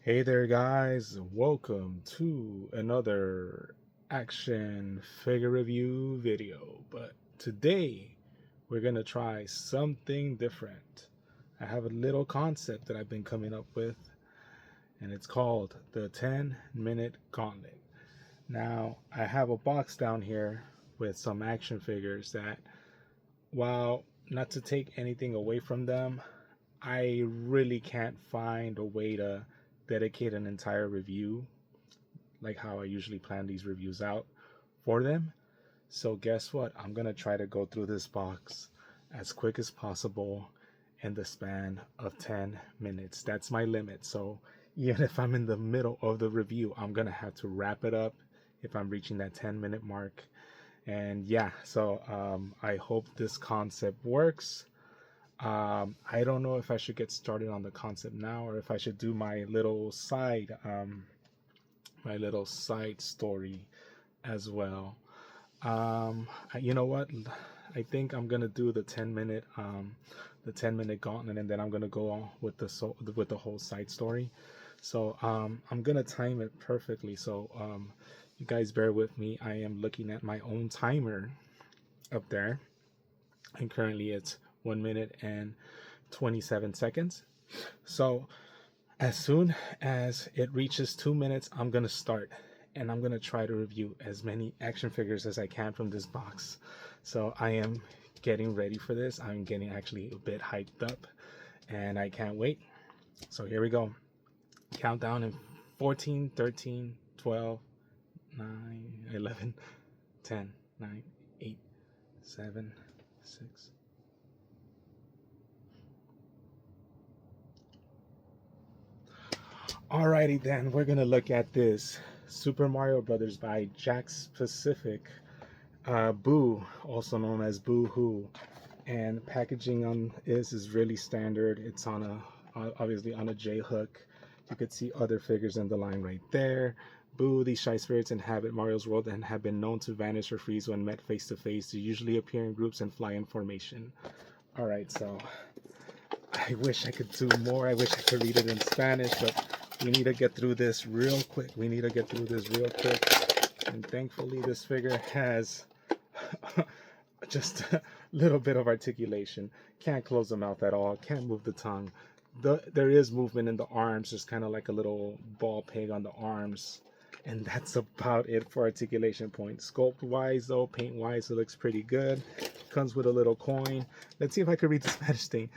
Hey there, guys. Welcome to another action figure review video. But today we're going to try something different. I have a little concept that I've been coming up with, and it's called the 10-minute gauntlet. Now, I have a box down here with some action figures that, while not to take anything away from them, I really can't find a way to dedicate an entire review like how I usually plan these reviews out for them. So guess what? I'm gonna try to go through this box as quick as possible in the span of 10 minutes. That's my limit. So even if I'm in the middle of the review, I'm gonna have to wrap it up if I'm reaching that 10-minute mark. And yeah, so I hope this concept works. I don't know if I should get started on the concept now or if I should do my little side story as well. You know what? I think I'm gonna do the 10-minute gauntlet, and then I'm gonna go on with the whole side story. So I'm gonna time it perfectly. So you guys bear with me. I am looking at my own timer up there, and currently it's 1 minute and 27 seconds. So as soon as it reaches 2 minutes, I'm gonna start, and I'm gonna try to review as many action figures as I can from this box. So I am getting ready for this. I'm getting actually a bit hyped up, and I can't wait. So here we go. Countdown in 14, 13, 12, 9, 11, 10, 9, 8, 7, 6. Alrighty then, we're gonna look at this Super Mario Brothers by Jakks Pacific, Boo, also known as Boo Hoo, and packaging on this is really standard. It's on obviously on a J hook. You could see other figures in the line right there. Boo, these shy spirits inhabit Mario's world and have been known to vanish or freeze when met face to face. They usually appear in groups and fly in formation. Alright, so I wish I could do more. I wish I could read it in Spanish, but we need to get through this real quick. And thankfully this figure has just a little bit of articulation. Can't close the mouth at all. Can't move the tongue. There is movement in the arms, just kind of like a little ball peg on the arms. And that's about it for articulation points. Sculpt wise though, paint wise, it looks pretty good. Comes with a little coin. Let's see if I can read the Spanish thing.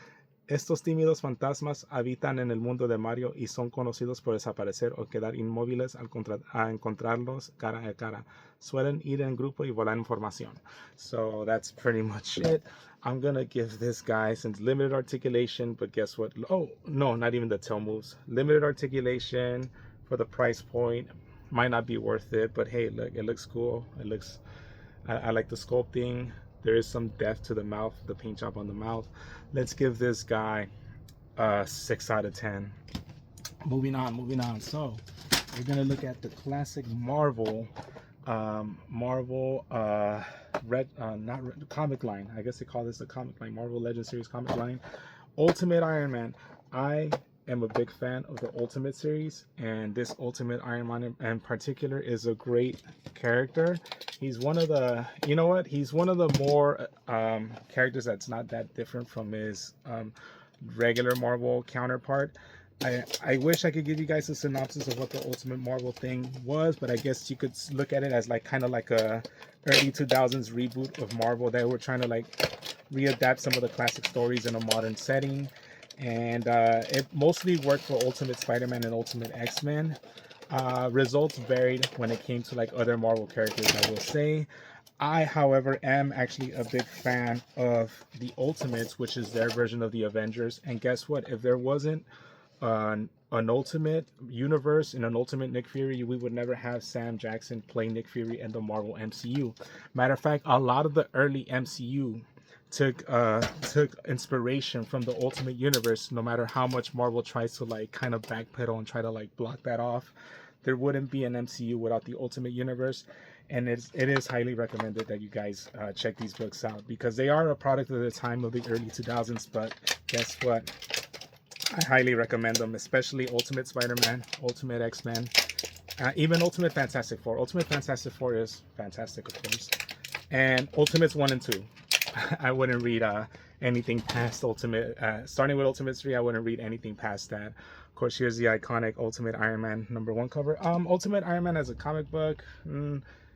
Estos tímidos fantasmas habitan en el mundo de Mario y son conocidos por desaparecer o quedar inmóviles al encontrarlos cara a cara. Suelen ir en grupo y volar en formación. So that's pretty much it. I'm gonna give this guy, since limited articulation, but guess what? Oh, no, not even the tail moves. Limited articulation for the price point. Might not be worth it, but hey, look, it looks cool. I like the sculpting. There is some depth to the mouth, the paint job on the mouth. Let's give this guy a 6 out of 10. Moving on. So we're gonna look at the classic Marvel, comic line. I guess they call this the comic line, Marvel Legends series comic line. Ultimate Iron Man. I am a big fan of the Ultimate series, and this Ultimate Iron Man in particular is a great character. He's one of the, you know what? He's one of the more characters that's not that different from his regular Marvel counterpart. I wish I could give you guys a synopsis of what the Ultimate Marvel thing was, but I guess you could look at it as like kind of like a early 2000s reboot of Marvel. They were trying to like readapt some of the classic stories in a modern setting, and it mostly worked for Ultimate Spider-Man and Ultimate X-Men. Results varied when it came to like other Marvel characters, I will say. I, however, am actually a big fan of the Ultimates, which is their version of the Avengers. And guess what? If there wasn't an Ultimate universe and an Ultimate Nick Fury, we would never have Sam Jackson play Nick Fury in the Marvel MCU. Matter of fact, a lot of the early MCU took inspiration from the Ultimate Universe. No matter how much Marvel tries to like kind of backpedal and try to like block that off, there wouldn't be an MCU without the Ultimate Universe. And it is highly recommended that you guys check these books out, because they are a product of the time of the early 2000s. But guess what? I highly recommend them, especially Ultimate Spider-Man, Ultimate X-Men, even Ultimate Fantastic Four. Ultimate Fantastic Four is fantastic, of course. And Ultimates 1 and 2. I wouldn't read anything past Ultimate. Starting with Ultimate 3, I wouldn't read anything past that. Of course, here's the iconic Ultimate Iron Man #1 cover. Ultimate Iron Man as a comic book,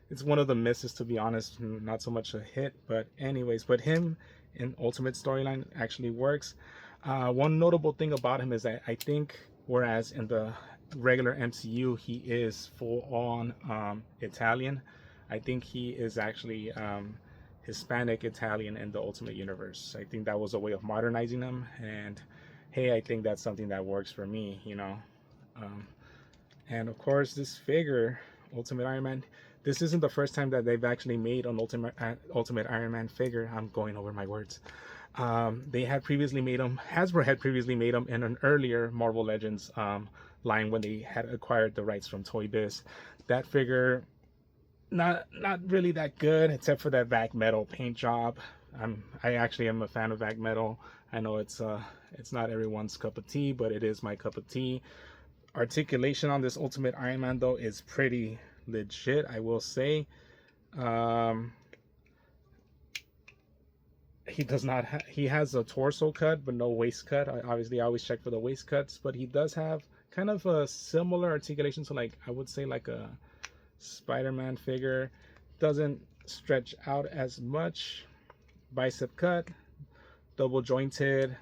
it's one of the misses, to be honest. Not so much a hit, but anyways. But him in Ultimate storyline actually works. One notable thing about him is that I think, whereas in the regular MCU he is full on Italian, I think he is actually Hispanic Italian in the Ultimate Universe. I think that was a way of modernizing him, and hey, I think that's something that works for me, you know. And of course, this figure, Ultimate Iron Man, this isn't the first time that they've actually made an Ultimate Iron Man figure. I'm going over my words. They had previously made them, Hasbro had previously made them in an earlier Marvel Legends line when they had acquired the rights from Toy Biz. That figure, not really that good, except for that vac metal paint job. I actually am a fan of vac metal. I know it's not everyone's cup of tea, but it is my cup of tea. Articulation on this Ultimate Iron Man though is pretty legit, I will say. He does not he has a torso cut but no waist cut. Obviously I always check for the waist cuts, but he does have kind of a similar articulation to, like, I would say like a Spider-Man figure. Doesn't stretch out as much. Bicep cut, double jointed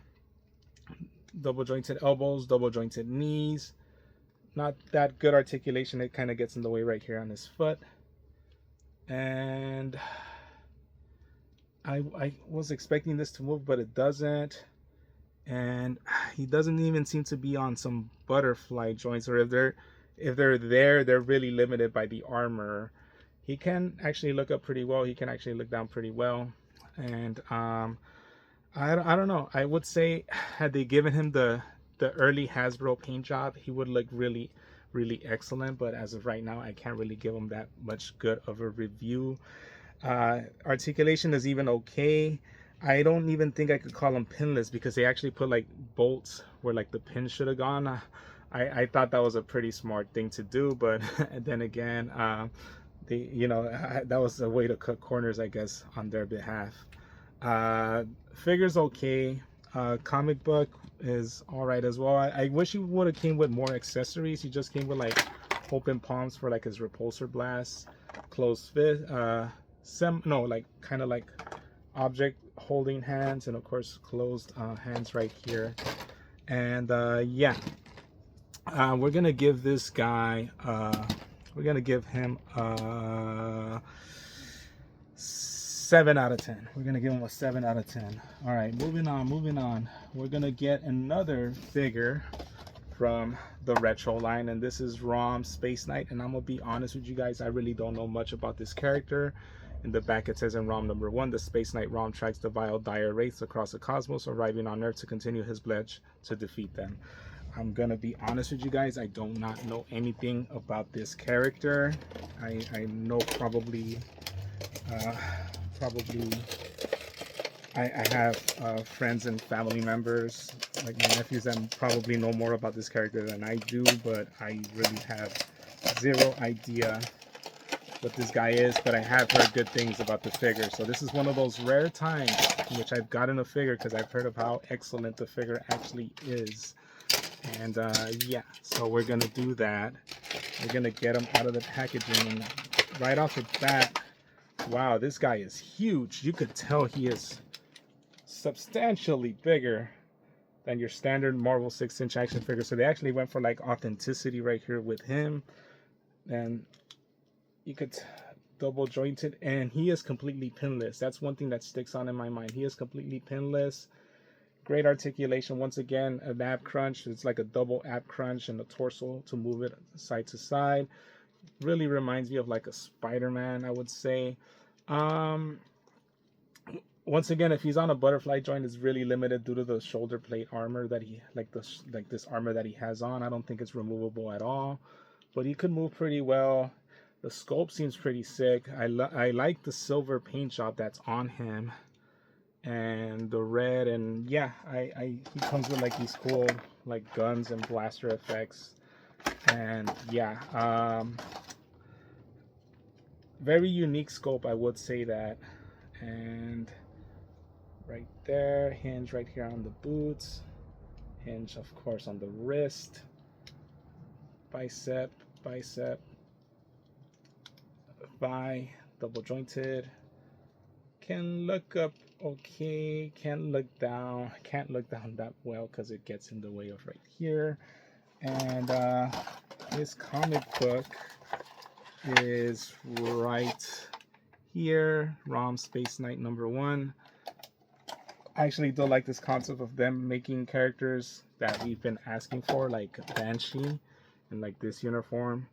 elbows, double jointed knees. Not that good articulation. It kind of gets in the way right here on his foot. And I was expecting this to move, but it doesn't. And he doesn't even seem to be on some butterfly joints, or if they're there, they're really limited by the armor. He can actually look up pretty well. He can actually look down pretty well. And I don't know. I would say, had they given him the early Hasbro paint job, he would look really, really excellent. But as of right now, I can't really give him that much good of a review. Articulation is even okay. I don't even think I could call them pinless, because they actually put like bolts where like the pin should have gone. I thought that was a pretty smart thing to do, but then again, that was a way to cut corners, I guess, on their behalf. Figure's okay. Comic book is all right as well. I wish he would have came with more accessories. He just came with like open palms for like his repulsor blast, closed fist, kind of like object holding hands, and of course closed hands right here. And yeah, we're gonna give this guy we're gonna give him a 7 out of 10. We're gonna give him a 7 out of 10. All right, moving on. We're gonna get another figure from the retro line, and this is Rom Space Knight. And I'm gonna be honest with you guys, I really don't know much about this character. In the back it says, in Rom #1, the Space Knight Rom tracks the vile dire wraiths across the cosmos, arriving on Earth to continue his pledge to defeat them. I'm gonna be honest with you guys, I do not know anything about this character. I know probably I have friends and family members, like my nephews, that probably know more about this character than I do, but I really have zero idea what this guy is. But I have heard good things about the figure, so this is one of those rare times in which I've gotten a figure because I've heard of how excellent the figure actually is. And yeah, so we're gonna do that. We're gonna get him out of the packaging right off the bat. Wow, this guy is huge. You could tell he is substantially bigger than your standard Marvel 6-inch action figure. So they actually went for like authenticity right here with him. And you could double jointed, and he is completely pinless. That's one thing that sticks on in my mind. He is completely pinless. Great articulation. Once again, an ab crunch. It's like a double ab crunch in the torso to move it side to side. Really reminds me of like a Spider-Man, I would say. Once again, if he's on a butterfly joint, it's really limited due to the shoulder plate armor that he this armor that he has on. I don't think it's removable at all, but he could move pretty well. The sculpt seems pretty sick. I like the silver paint job that's on him. and the red, and yeah, he comes with like these cool like guns and blaster effects, and yeah, very unique scope, I would say that. And right there, hinge right here on the boots, hinge of course on the wrist, bicep, bicep, thigh, double jointed. Can look up okay, can't look down, can't look down that well because it gets in the way of right here. And his comic book is right here, ROM Space Knight #1. I actually do like this concept of them making characters that we've been asking for, like Banshee in like this uniform,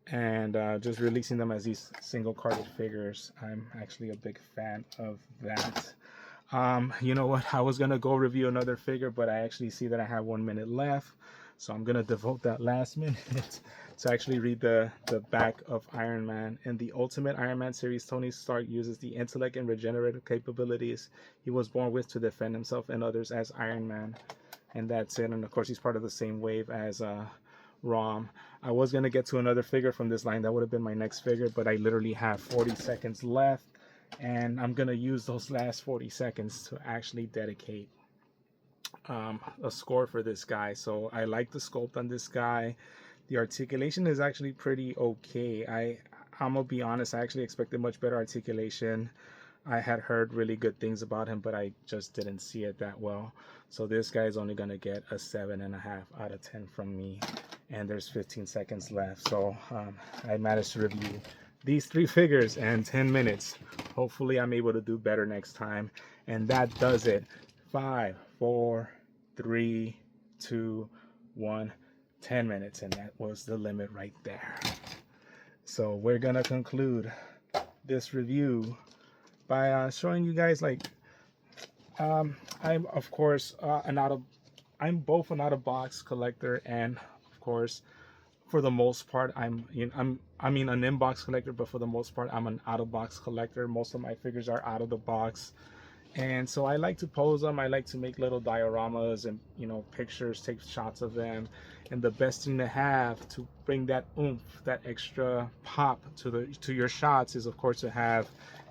and just releasing them as these single carded figures. I'm actually a big fan of that. You know what, I was gonna go review another figure, but I actually see that I have 1 minute left, so I'm gonna devote that last minute to actually read the back of Iron Man. In the Ultimate Iron Man series, Tony Stark uses the intellect and regenerative capabilities he was born with to defend himself and others as Iron Man, and that's it. And of course he's part of the same wave as ROM. I was gonna get to another figure from this line, that would have been my next figure, but I literally have 40 seconds left, and I'm gonna use those last 40 seconds to actually dedicate a score for this guy. So I like the sculpt on this guy. The articulation is actually pretty okay. I'm gonna be honest, I actually expected much better articulation. I had heard really good things about him, but I just didn't see it that well. So this guy is only gonna get a 7.5 out of 10 from me, and there's 15 seconds left. So I managed to review these 3 figures in 10 minutes. Hopefully I'm able to do better next time. And that does it. 5, 4, 3, 2, 1, 10 minutes, and that was the limit right there. So we're gonna conclude this review by showing you guys, like, I'm of course I'm both an out of box collector, and of course for the most part I mean an in-box collector, but for the most part I'm an out-of-box collector. Most of my figures are out of the box, and so I like to pose them. I like to make little dioramas and, you know, pictures, take shots of them. And the best thing to have to bring that oomph, that extra pop to your shots, is of course to have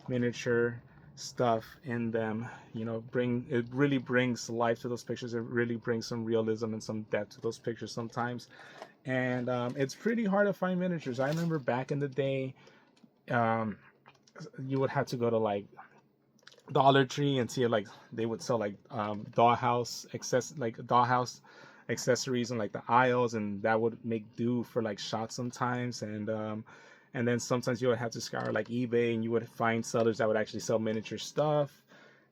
miniature stuff in them. You know, it really brings life to those pictures. It really brings some realism and some depth to those pictures sometimes. And it's pretty hard to find miniatures. I remember back in the day, you would have to go to like Dollar Tree and see, like, they would sell like dollhouse accessories in like the aisles, and that would make do for like shots sometimes. And then sometimes you would have to scour like eBay, and you would find sellers that would actually sell miniature stuff.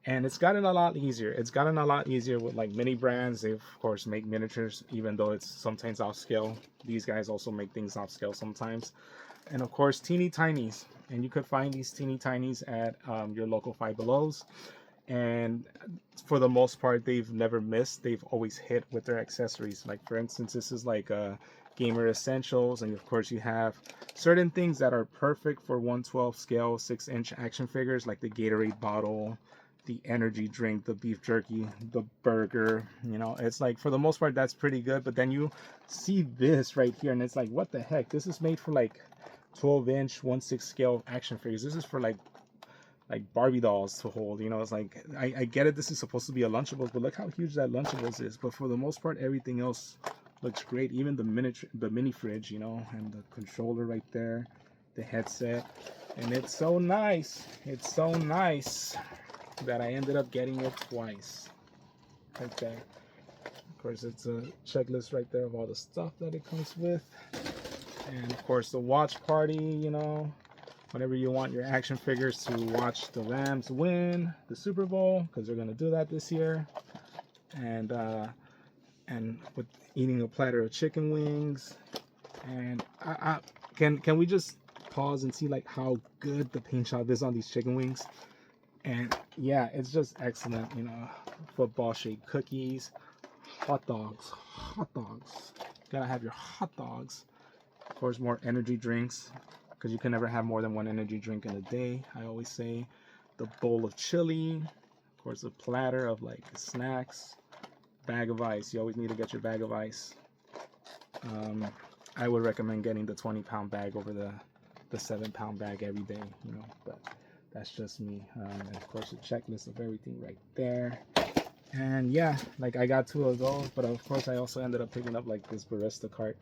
And it's gotten a lot easier. It's gotten a lot easier with like mini brands. They of course make miniatures, even though it's sometimes off scale. These guys also make things off scale sometimes. And of course, Teeny Tinies. And you could find these Teeny Tinies at your local Five Belows. And for the most part, they've never missed. They've always hit with their accessories. Like, for instance, this is like gamer essentials. And of course, you have certain things that are perfect for 1/12 scale 6-inch action figures, like the Gatorade bottle, the energy drink, the beef jerky, the burger. You know, it's like, for the most part, that's pretty good. But then you see this right here, and it's like, what the heck? This is made for like 12-inch 1/6 scale action figures. This is for like Barbie dolls to hold. You know, it's like, I get it, this is supposed to be a Lunchables, but look how huge that Lunchables is. But for the most part, everything else looks great. Even the mini fridge, you know, and the controller right there, the headset. And it's so nice. It's so nice that I ended up getting it twice. Right there. Of course, it's a checklist right there of all the stuff that it comes with. And of course, the watch party, you know, whenever you want your action figures to watch the Rams win the Super Bowl, because they're going to do that this year. And with eating a platter of chicken wings. And can we just pause and see like how good the paint job is on these chicken wings? And yeah, it's just excellent. You know, football shaped cookies, hot dogs, gotta have your hot dogs. Of course, more energy drinks, because you can never have more than one energy drink in a day. I always say, the bowl of chili, Of course, a platter of like snacks, bag of ice. You always need to get your bag of ice. I would recommend getting the 20-pound bag over the 7-pound bag every day, you know, but that's just me. And of course, a checklist of everything right there. And yeah, like I got 2 of those, but of course I also ended up picking up like this barista cart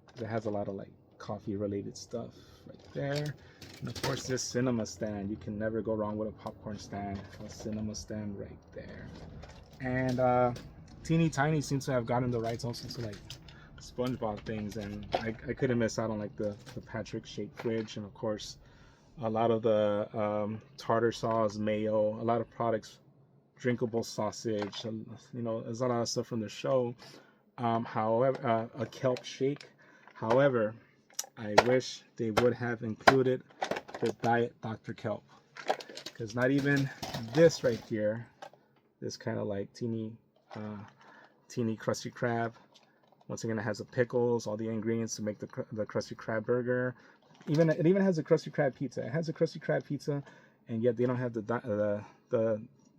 because it has a lot of like coffee related stuff right there. And of course this cinema stand, you can never go wrong with a popcorn stand. A cinema stand right there. And Teeny Tinies seems to have gotten the rights also to like SpongeBob things, and I couldn't miss out on like the Patrick shaped fridge, and of course a lot of the tartar sauce, mayo, a lot of products, drinkable sausage, you know, there's a lot of stuff from the show. However, a kelp shake. However, I wish they would have included the Diet Dr. Kelp, because not even this right here, this kind of like teeny Krusty Krab. Once again, it has the pickles, all the ingredients to make the Krusty Krab burger. It even has a Krusty Krab pizza. It has a Krusty Krab pizza, and yet they don't have the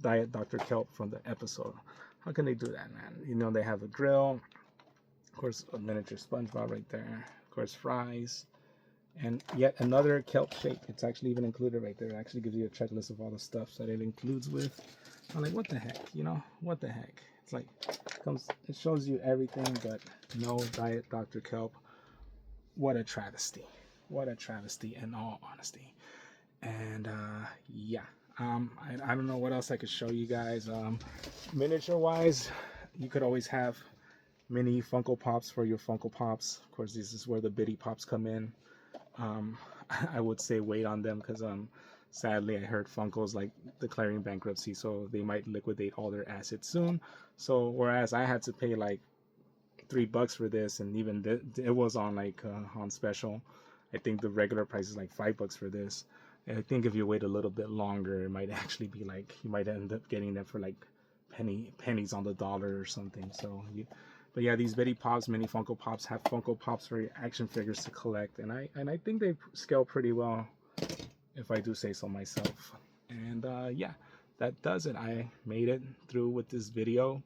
Diet Dr. Kelp from the episode. How can they do that, man? You know, they have a grill, of course, a miniature SpongeBob right there, of course, fries, and yet another kelp shake. It's actually even included right there. It actually gives you a checklist of all the stuff that it includes with. I'm like, what the heck? You know, what the heck? It's like, it shows you everything, but no Diet Dr. Kelp. What a travesty. What a travesty, in all honesty. And yeah, I don't know what else I could show you guys. Miniature wise, you could always have mini Funko Pops for your Funko Pops. Of course, this is where the Bitty Pops come in. I would say wait on them because sadly I heard Funko's like declaring bankruptcy, so they might liquidate all their assets soon. So whereas I had to pay like $3 for this, and even it was on like on special. I think the regular price is like $5 for this. And I think if you wait a little bit longer, it might actually be like you might end up getting them for like pennies on the dollar or something. So but yeah, these Bitty Pops, mini Funko Pops, have Funko Pops for your action figures to collect, and I think they scale pretty well, if I do say so myself. And yeah, that does it. I made it through with this video.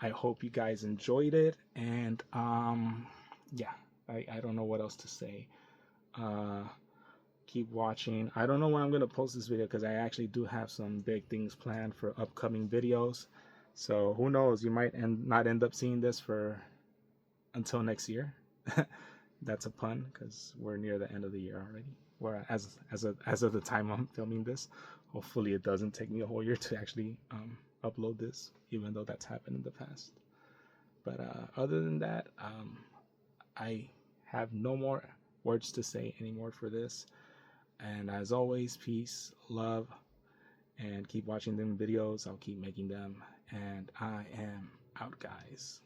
I hope you guys enjoyed it, and yeah, I don't know what else to say. Keep watching. I don't know when I'm gonna post this video because I actually do have some big things planned for upcoming videos. So who knows? You might not end up seeing this until next year. That's a pun because we're near the end of the year already. Or as of the time I'm filming this, hopefully it doesn't take me a whole year to actually upload this, even though that's happened in the past. But other than that, I have no more words to say anymore for this. And as always, peace, love, and keep watching them videos. I'll keep making them. And I am out, guys.